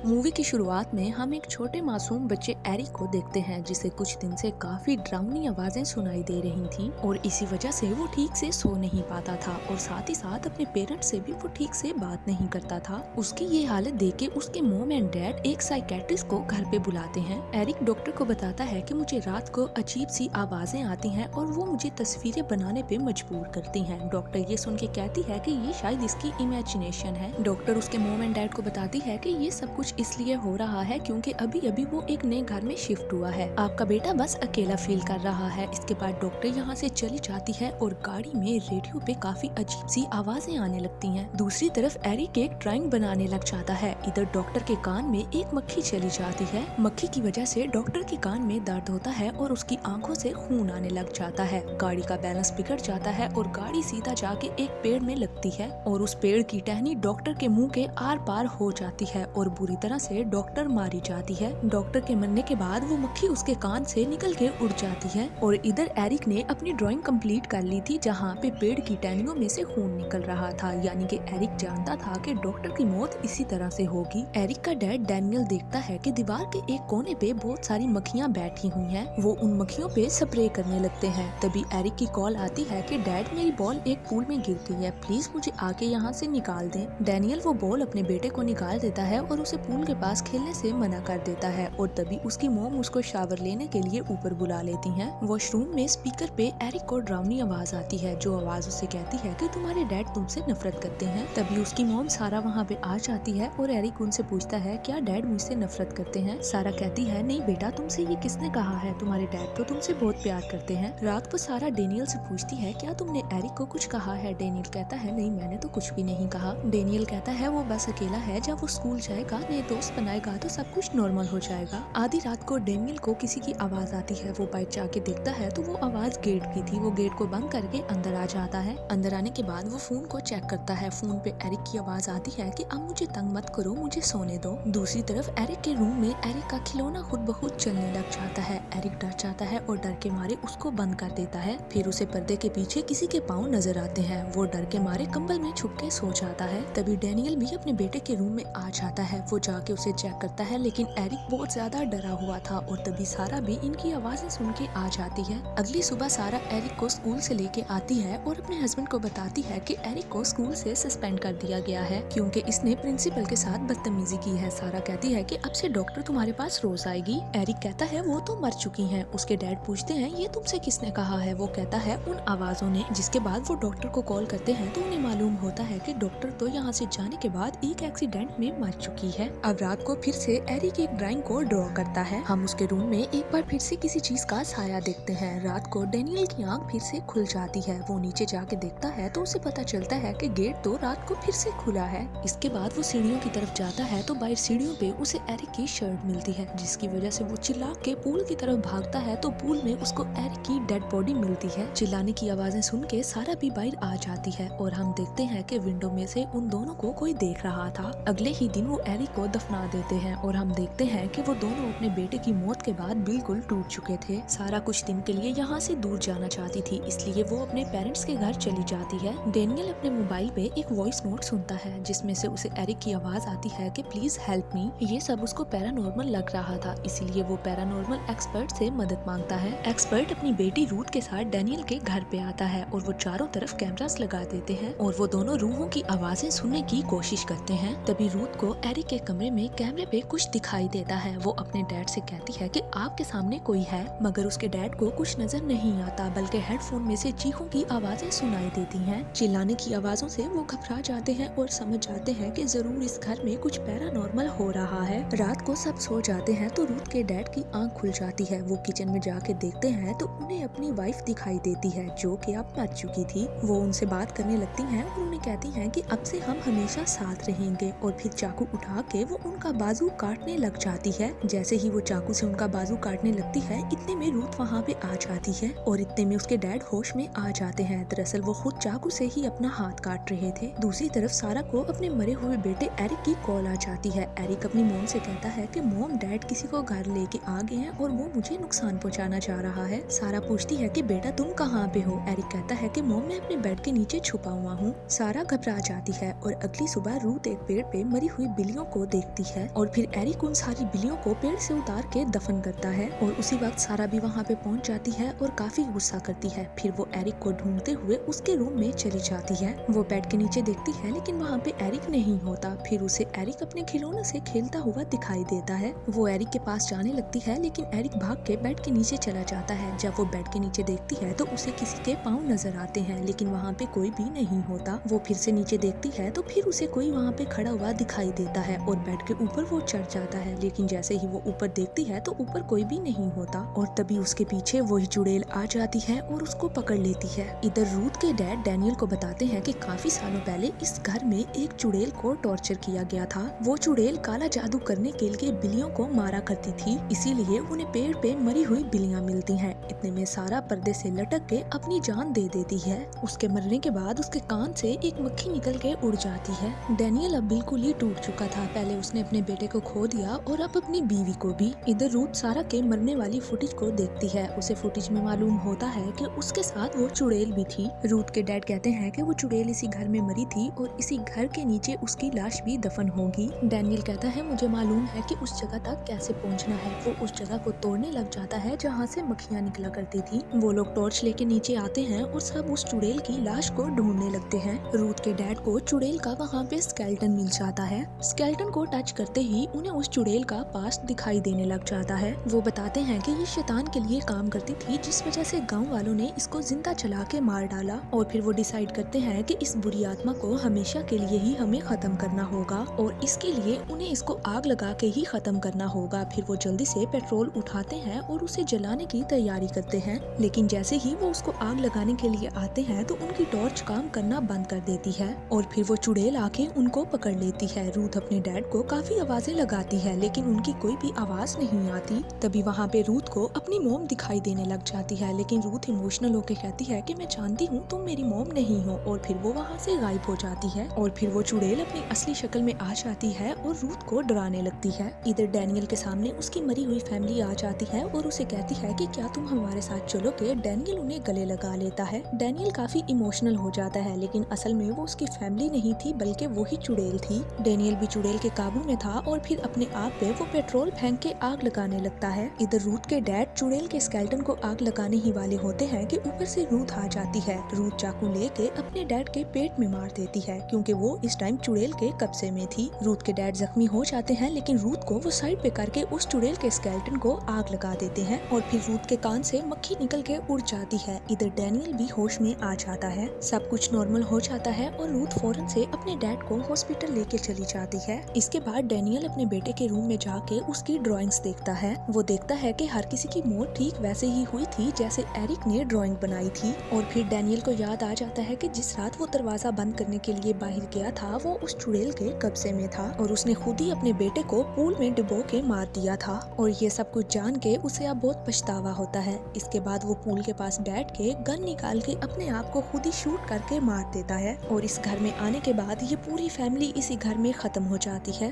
Movie की शुरुआत में हम एक छोटे मासूम बच्चे एरिक को देखते हैं जिसे कुछ दिन से काफी डरावनी आवाजें सुनाई दे रही थीं और इसी वजह से वो ठीक से सो नहीं पाता था और साथ ही साथ अपने पेरेंट्स से भी वो ठीक से बात नहीं करता था। उसकी ये हालत देख के उसके मॉम एंड डैड एक साइकेट्रिस्ट को घर पे बुलाते हैं। एरिक डॉक्टर को बताता है कि मुझे रात को अजीब सी आवाजें आती हैं और वो मुझे तस्वीरें बनाने पे मजबूर करती हैं। डॉक्टर ये सुन के कहती है कि ये शायद इसकी इमेजिनेशन है। डॉक्टर उसके मॉम एंड डैड को बताती है कि ये सब कुछ इसलिए हो रहा है क्योंकि अभी अभी वो एक नए घर में शिफ्ट हुआ है। आपका बेटा बस अकेला फील कर रहा है। इसके बाद डॉक्टर यहाँ से चली जाती है और गाड़ी में रेडियो पे काफी अजीब सी आवाजें आने लगती हैं। दूसरी तरफ एरिक एक ड्राइंग बनाने लग जाता है। इधर डॉक्टर के कान में एक मक्खी चली जाती है। मक्खी की वजह से डॉक्टर के कान में दर्द होता है और उसकी आंखों से खून आने लग जाता है। गाड़ी का बैलेंस बिगड़ जाता है और गाड़ी सीधा जाके एक पेड़ में लगती है और उस पेड़ की टहनी डॉक्टर के मुंह के आर पार हो जाती है और बुरी तरह से डॉक्टर मारी जाती है। डॉक्टर के मरने के बाद वो मक्खी उसके कान से निकल के उड़ जाती है और इधर एरिक ने अपनी ड्राइंग कंप्लीट कर ली थी जहाँ पे पेड़ की टहनियों में से खून निकल रहा था, यानी कि एरिक जानता था कि डॉक्टर की मौत इसी तरह से होगी। एरिक का डैड डैनियल देखता है कि दीवार के एक कोने पे बहुत सारी मक्खियाँ बैठी हुई हैं। वो उन मक्खियों पे स्प्रे करने लगते हैं। तभी एरिक की कॉल आती है कि डैड मेरी बॉल एक पूल में गिर गई है, प्लीज मुझे आके यहाँ से निकाल दें। डैनियल वो बॉल अपने बेटे को निकाल देता है और उसे पूल के पास खेलने से मना कर देता है और तभी उसकी मॉम उसको शावर लेने के लिए ऊपर बुला लेती हैं। वॉशरूम में स्पीकर पे एरिक को डरावनी आवाज आती है जो आवाज उसे कहती है कि तुम्हारे डैड तुमसे नफरत करते हैं। तभी उसकी मॉम सारा वहाँ पे आ जाती है और एरिक उनसे पूछता है क्या डैड मुझसे नफरत करते हैं। सारा कहती है नहीं बेटा, तुमसे ये किसने कहा है, तुम्हारे डैड तो तुमसे बहुत प्यार करते हैं। रात को सारा डेनियल से पूछती है क्या तुमने एरिक को कुछ कहा है। डेनियल कहता है नहीं, मैंने तो कुछ भी नहीं कहा। डेनियल कहता है वो बस अकेला है, जब वो स्कूल जाएगा नए दोस्त बनाएगा तो सब कुछ नॉर्मल हो जाएगा। आधी रात को डेनियल को किसी की आवाज आती है। वो बाइक जाके देखता है तो वो आवाज गेट की थी। वो गेट को बंद करके अंदर आ जाता है। अंदर आने के बाद वो फोन को चेक करता है। फोन पे एरिक की आवाज आती है कि अब मुझे तंग मत करो, मुझे सोने दो। दूसरी तरफ एरिक के रूम में एरिक का खिलौना खुद ब खुद चलने लग जाता है। एरिक डर जाता है और डर के मारे उसको बंद कर देता है। फिर उसे पर्दे के पीछे किसी के पाँव नजर आते हैं। वो डर के मारे कंबल में छुप के सो जाता है। तभी डेनियल भी अपने बेटे के रूम में आ जाता है। वो जाके उसे चेक करता है लेकिन एरिक बहुत ज्यादा डरा हुआ था और तभी सारा भी इनकी आवाजें सुन के आ जाती है। अगली सुबह सारा एरिक को स्कूल से लेके आती है और अपने हस्बैंड को बताती है कि एरिक को स्कूल से सस्पेंड कर दिया गया है क्योंकि इसने प्रिंसिपल के साथ बदतमीजी की है। सारा कहती है कि अब से डॉक्टर तुम्हारे पास रोज आएगी। एरिक कहता है वो तो मर चुकी हैं। उसके डैड पूछते हैं ये तुमसे किसने कहा है। वो कहता है उन आवाजों ने। जिसके बाद वो डॉक्टर को कॉल करते हैं तो उन्हें मालूम होता है कि डॉक्टर तो यहाँ से जाने के बाद एक एक्सीडेंट में मर चुकी है। अब रात को फिर से एरिक एक ड्राइंग को ड्रॉ करता है। हम उसके रूम में एक बार फिर से किसी चीज का साया देखते हैं। रात को डेनियल की आंख फिर से खुल जाती है। वो नीचे जाके देखता है तो उसे पता चलता है कि गेट तो रात को फिर से खुला है। इसके बाद वो सीढ़ियों की तरफ जाता है तो बाहर सीढ़ियों पे उसे एरिक की शर्ट मिलती है जिसकी वजह से वो चिल्ला के पूल की तरफ भागता है तो पूल में उसको एरिक की डेड बॉडी मिलती है। चिल्लाने की आवाजें सुन के सारा भी बाहर आ जाती है और हम देखते हैं कि विंडो में से उन दोनों को कोई देख रहा था। अगले ही दिन वो एरिक को दफना देते हैं और हम देखते हैं कि वो दोनों अपने बेटे की मौत के बाद बिल्कुल टूट चुके थे। सारा कुछ दिन के लिए यहाँ से दूर जाना चाहती थी, इसलिए वो अपने पेरेंट्स के घर चली जाती है। डेनियल अपने मोबाइल पे एक वॉइस नोट सुनता है जिसमें से उसे एरिक की आवाज आती है कि प्लीज हेल्प मी। ये सब उसको पैरानॉर्मल लग रहा था, इसीलिए वो पैरानॉर्मल एक्सपर्ट से मदद मांगता है। एक्सपर्ट अपनी बेटी रूथ के साथ डेनियल के घर पे आता है और वो चारों तरफ कैमरास लगा देते हैं और वो दोनों रूहों की आवाजें सुनने की कोशिश करते हैं। तभी रूथ को एरिक के कमरे में कैमरे पे कुछ दिखाई देता है। वो अपने डैड से कहती है कि आपके सामने कोई है, मगर उसके डैड को कुछ नजर नहीं आता बल्कि हेडफोन में से चीखों की आवाजें सुनाई देती हैं। चिल्लाने की आवाजों से वो घबरा जाते हैं और समझ जाते हैं कि जरूर इस घर में कुछ पैरानॉर्मल हो रहा है। रात को सब सो जाते हैं तो रूथ के डैड की आंख खुल जाती है। वो किचन में जाके देखते हैं तो उन्हें अपनी वाइफ दिखाई देती है जो कि अब मर चुकी थी। वो उनसे बात करने लगती हैं और उन्हें कहती हैं कि अब से हम हमेशा साथ रहेंगे और फिर चाकू उठा के वो उनका बाजू काटने लग जाती है। जैसे ही वो चाकू से उनका बाजू काटने लगती है इतने में रूथ वहाँ पे आ जाती है और इतने में उसके डैड होश में आ जाते हैं। दरअसल वो खुद चाकू से ही अपना हाथ काट रहे थे। दूसरी तरफ सारा को अपने मरे हुए बेटे एरिक की कॉल आ जाती है। एरिक अपनी मॉम से कहता है कि मॉम डैड किसी को घर लेके आ गए हैं और वो मुझे नुकसान पहुंचाना चाह रहा है। सारा पूछती है कि बेटा तुम कहाँ पे हो। एरिक कहता है कि मॉम मैं अपने बेड के नीचे छुपा हुआ हूँ। सारा घबरा जाती है और अगली सुबह रूथ एक पेड़ पे मरी हुई बिल्लियों को देखती है और फिर एरिक उन सारी बिल्लियों को पेड़ से उतार के दफन करता है और उसी वक्त सारा भी वहाँ पे पहुँच जाती है और काफी गुस्सा करती है। फिर वो एरिक को ढूंढते हुए उसके रूम में चली जाती है। वो बेड के नीचे देखती है लेकिन वहाँ पे एरिक नहीं होता। फिर उसे एरिक अपने खिलौने से खेलता हुआ दिखाई देता है। वो एरिक के पास जाने लगती है लेकिन एरिक भाग के बेड के नीचे चला जाता है। जब वो बेड के नीचे देखती है तो उसे किसी के पाँव नजर आते हैं लेकिन वहाँ पे कोई भी नहीं होता। वो फिर से नीचे देखती है तो फिर उसे कोई वहाँ पे खड़ा हुआ दिखाई देता है और बेड के ऊपर वो चढ़ जाता है लेकिन जैसे ही वो ऊपर देखती है तो ऊपर कोई भी नहीं होता और तभी उसके पीछे वही चुड़ैल आ जाती है और उसको पकड़ लेती है। इधर रूथ के डैड डैनियल को बताते हैं कि काफी सालों पहले इस घर में एक चुड़ैल को टॉर्चर किया गया था। वो चुड़ैल काला जादू करने के लिए बिल्लियों को मारा करती थी, इसीलिए उन्हें पेड़ पे मरी हुई बिल्लियां मिलती हैं। इतने में सारा पर्दे से लटक के अपनी जान दे देती है। उसके मरने के बाद उसके कान से एक मक्खी निकल के उड़ जाती है। डैनियल अब बिल्कुल ही टूट चुका था। पहले उसने अपने बेटे को खो दिया और अब अपनी बीवी को भी। इधर रूथ सारा के मरने वाली फुटेज को देखती है। उसे फुटेज में मालूम होता है कि उसके साथ वो चुड़ैल भी थी। रूथ के डैड कहते हैं कि वो चुड़ैल इसी घर में मरी थी और इसी घर के नीचे उसकी लाश भी दफन होगी। डैनियल कहता है मुझे मालूम है कि उस जगह तक कैसे पहुंचना है। वो उस जगह को तोड़ने लग जाता है जहाँ से मक्खियाँ निकला करती थी। वो लोग टॉर्च लेके नीचे आते हैं और सब उस चुड़ैल की लाश को ढूंढने लगते हैं। रूथ के डैड को चुड़ैल का वहाँ पे स्केलेटन मिल जाता है। स्केलेटन को टच करते ही उन्हें उस चुड़ैल का पास्ट दिखाई देने लग जाता है। वो बताते हैं कि ये शैतान के लिए काम करती थी जिस वजह से गाँव वालों ने इसको जिंदा चला के मार डाला और फिर वो डिसाइड करते हैं कि इस बुरी आत्मा को हमेशा के लिए ही हमें खत्म करना होगा और इसके लिए उन्हें इसको आग लगा के ही खत्म करना होगा। फिर वो जल्दी से पेट्रोल उठाते हैं और उसे जलाने की तैयारी करते हैं लेकिन जैसे ही वो उसको आग लगाने के लिए आते हैं तो उनकी टॉर्च काम करना बंद कर देती है और फिर वो चुड़ैल आके उनको पकड़ लेती है। रूथ अपने डैड को काफी आवाजें लगाती है लेकिन उनकी कोई भी आवाज नहीं आती। तभी वहाँ पे रूथ को अपनी मॉम दिखाई देने लग जाती है लेकिन रूथ इमोशनल होकर कहती है कि मैं जानती हूँ तुम मेरी मॉम नहीं हो और फिर वो वहाँ से गायब हो जाती है और फिर वो चुड़ैल अपनी असली शक्ल में आ जाती है और रूथ को डराने लगती है। इधर डैनियल के सामने उसकी मरी हुई फैमिली आ जाती है और उसे कहती है कि क्या तुम हमारे साथ चलोगे। डैनियल उन्हें गले लगा लेता है। डैनियल काफी इमोशनल हो जाता है लेकिन असल में वो उसकी फैमिली नहीं थी बल्कि वो ही चुड़ैल थी। डैनियल भी चुड़ैल के काबू में था और फिर अपने आप पे वो पेट्रोल फेंक के आग लगाने लगता है। इधर रूथ के डैड चुड़ैल के स्केलेटन को आग लगाने ही वाले होते हैं कि ऊपर से रूथ आ जाती है। रूथ चाकू लेके अपने डैड के पेट में मार देती है क्योंकि वो इस टाइम चुड़ैल के कब्जे में थी। रूथ के डैड जख्मी हो जाते हैं लेकिन रूथ को वो साइड पे करके उस चुड़ैल के स्केलेटन को आग लगा देते हैं और फिर रूथ के कान से मक्खी निकल के उड़ जाती है। इधर डैनियल भी होश में आ जाता है। सब कुछ नॉर्मल हो जाता है और रूथ फौरन से अपने डैड को हॉस्पिटल लेके चली जाती है। इसके बाद डैनियल अपने बेटे के रूम में जाके उसकी ड्राइंग्स देखता है। वो देखता है कि हर किसी की मौत ठीक वैसे ही हुई थी जैसे एरिक ने ड्राइंग बनाई थी और फिर डैनियल को याद आ जाता है कि जिस रात वो दरवाजा बंद करने के लिए बाहर गया था वो उस चुड़ैल के कब्जे में था और उसने खुद ही अपने बेटे को पूल में डुबो के मार दिया था और ये सब कुछ जान के उसे अब बहुत पछतावा होता है। इसके बाद वो पूल के पास बैठ के गन निकाल के अपने आप को खुद ही शूट करके मार देता है और इस घर में आने के बाद ये पूरी फैमिली इसी घर में खत्म हो जाती है।